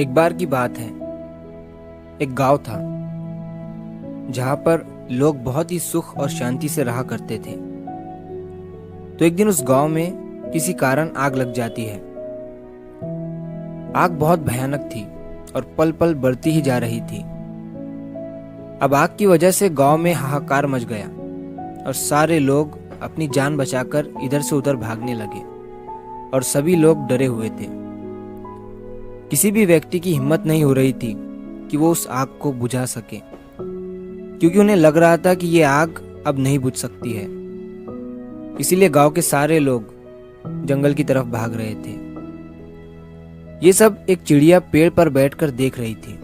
एक बार की बात है। एक गांव था जहां पर लोग बहुत ही सुख और शांति से रहा करते थे। तो एक दिन उस गांव में किसी कारण आग लग जाती है। आग बहुत भयानक थी और पल पल बढ़ती ही जा रही थी। अब आग की वजह से गांव में हाहाकार मच गया और सारे लोग अपनी जान बचाकर इधर से उधर भागने लगे और सभी लोग डरे हुए थे। किसी भी व्यक्ति की हिम्मत नहीं हो रही थी कि वो उस आग को बुझा सके, क्योंकि उन्हें लग रहा था कि ये आग अब नहीं बुझ सकती है। इसीलिए गांव के सारे लोग जंगल की तरफ भाग रहे थे। ये सब एक चिड़िया पेड़ पर बैठकर देख रही थी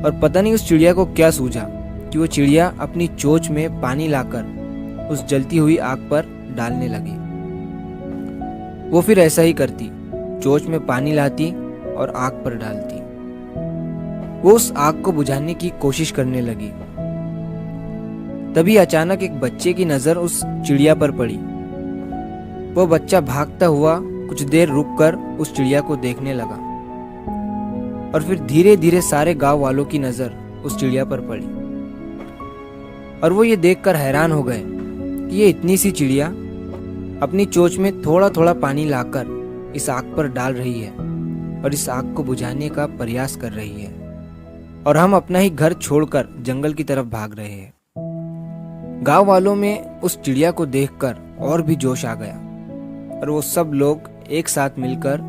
और पता नहीं उस चिड़िया को क्या सूझा कि वो चिड़िया अपनी चोंच में पानी लाकर उस जलती हुई आग पर डालने लगी। वो फिर ऐसा ही करती, चोंच में पानी लाती और आग पर डालती। वो उस आग को बुझाने की कोशिश करने लगी। तभी अचानक एक बच्चे की नजर उस चिड़िया पर पड़ी। वो बच्चा भागता हुआ कुछ देर रुककर उस चिड़िया को देखने लगा और फिर धीरे धीरे सारे गांव वालों की नजर उस चिड़िया पर पड़ी और वो ये देखकर हैरान हो गए कि ये इतनी सी चिड़िया अपनी चोंच में थोड़ा थोड़ा पानी लाकर इस आग पर डाल रही है और इस आग को बुझाने का प्रयास कर रही है, और हम अपना ही घर छोड़कर जंगल की तरफ भाग रहे हैं। गांव वालों में उस चिड़िया को देखकर और भी जोश आ गया और वो सब लोग एक साथ मिलकर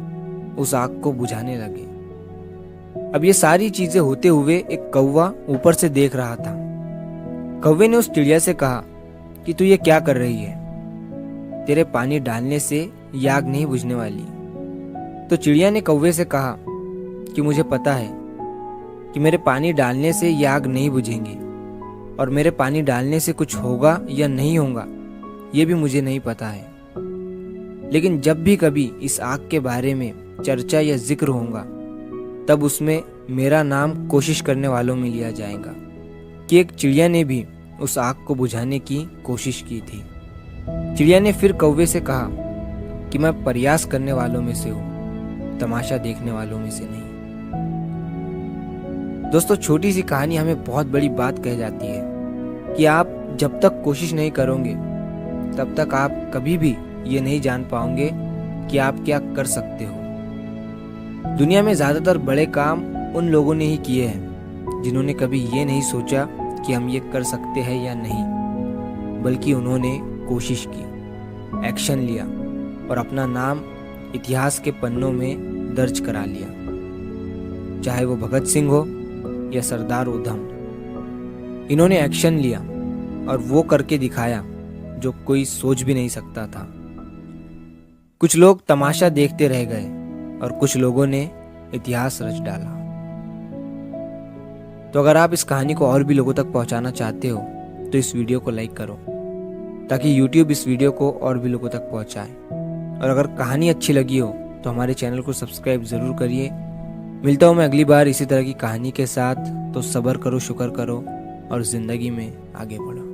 उस आग को बुझाने लगे। अब ये सारी चीजें होते हुए एक कौवा ऊपर से देख रहा था। कौवे ने उस चिड़िया से कहा कि तू ये क्या कर रही है? तेरे पानी डालने से ये आग नहीं बुझने वाली। तो चिड़िया ने कौवे से कहा कि मुझे पता है कि मेरे पानी डालने से ये आग नहीं बुझेंगी, और मेरे पानी डालने से कुछ होगा या नहीं होगा ये भी मुझे नहीं पता है। लेकिन जब भी कभी इस आग के बारे में चर्चा या जिक्र होगा तब उसमें मेरा नाम कोशिश करने वालों में लिया जाएगा कि एक चिड़िया ने भी उस आग को बुझाने की कोशिश की थी। चिड़िया ने फिर कौवे से कहा कि मैं प्रयास करने वालों में से हूँ, तमाशा देखने वालों में से नहीं। दोस्तों, छोटी सी कहानी हमें बहुत बड़ी बात कह जाती है कि आप जब तक कोशिश नहीं करोगे तब तक आप कभी भी ये नहीं जान पाओगे कि आप क्या कर सकते हो। दुनिया में ज्यादातर बड़े काम उन लोगों ने ही किए हैं जिन्होंने कभी ये नहीं सोचा कि हम ये कर सकते हैं या नहीं, बल्कि उन्होंने कोशिश की, एक्शन लिया और अपना नाम इतिहास के पन्नों में दर्ज करा लिया। चाहे वो भगत सिंह हो या सरदार उधम, इन्होंने एक्शन लिया और वो करके दिखाया जो कोई सोच भी नहीं सकता था। कुछ लोग तमाशा देखते रह गए और कुछ लोगों ने इतिहास रच डाला। तो अगर आप इस कहानी को और भी लोगों तक पहुंचाना चाहते हो तो इस वीडियो को लाइक करो ताकि YouTube इस वीडियो को और भी लोगों तक पहुंचाए। और अगर कहानी अच्छी लगी हो तो हमारे चैनल को सब्सक्राइब जरूर करिए। मिलता हूँ मैं अगली बार इसी तरह की कहानी के साथ। तो सब्र करो, शुक्र करो और जिंदगी में आगे बढ़ो।